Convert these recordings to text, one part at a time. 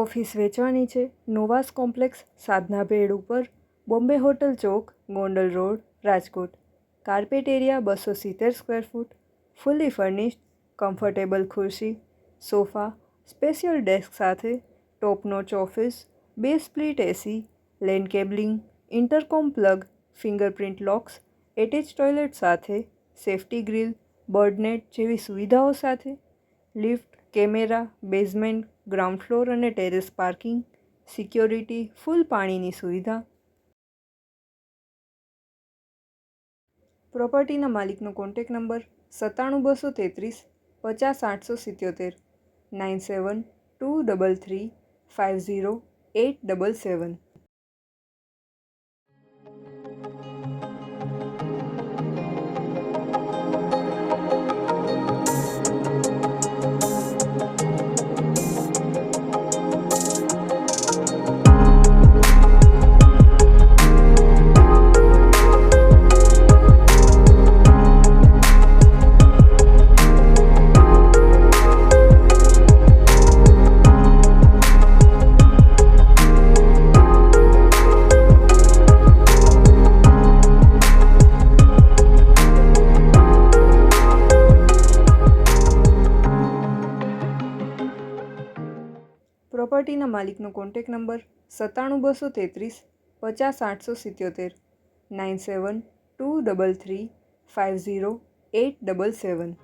Office વેચવાની છે નોવાસ complex સાધના ભેડ ઉપર, Bombay hotel chowk, Gondal road, Rajkot. Carpet area 270 square foot, fully furnished, comfortable ખુરશી, સોફા, સ્પેશિયલ ડેસ્ક સાથે, top notch office, 2 split AC, LAN cabling, intercom plug, fingerprint locks, attach toilet સાથે, safety grill, bird net જેવી સુવિધાઓ સાથે, lift, camera, basement, ground floor અને terrace parking, security, full પાણીની સુવિધા. પ્રોપર્ટીના માલિકનો કોન્ટેક્ટ નંબર 97 233 50 877, 97 233 50 877. પ્રોપર્ટીના માલિકનો કોન્ટેક્ટ નંબર 97 233 50 877, 97 233 50 877.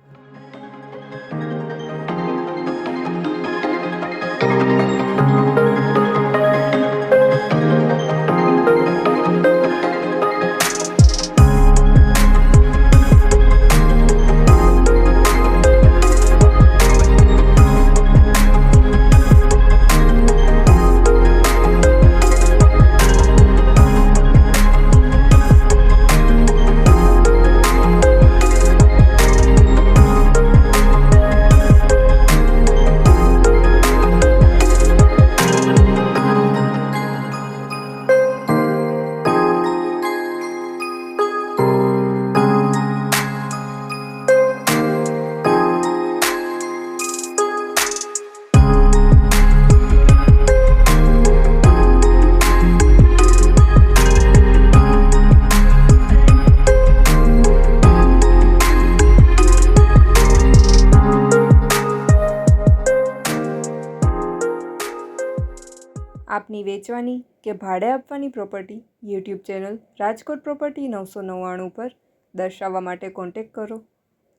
આપની વેચવાની કે ભાડે આપવાની property YouTube channel Rajkot property 999 પર દર્શાવવા માટે કોન્ટેક્ટ કરો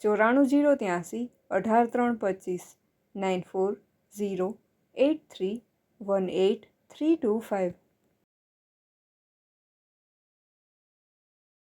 94 083 18 325 94 083 18325.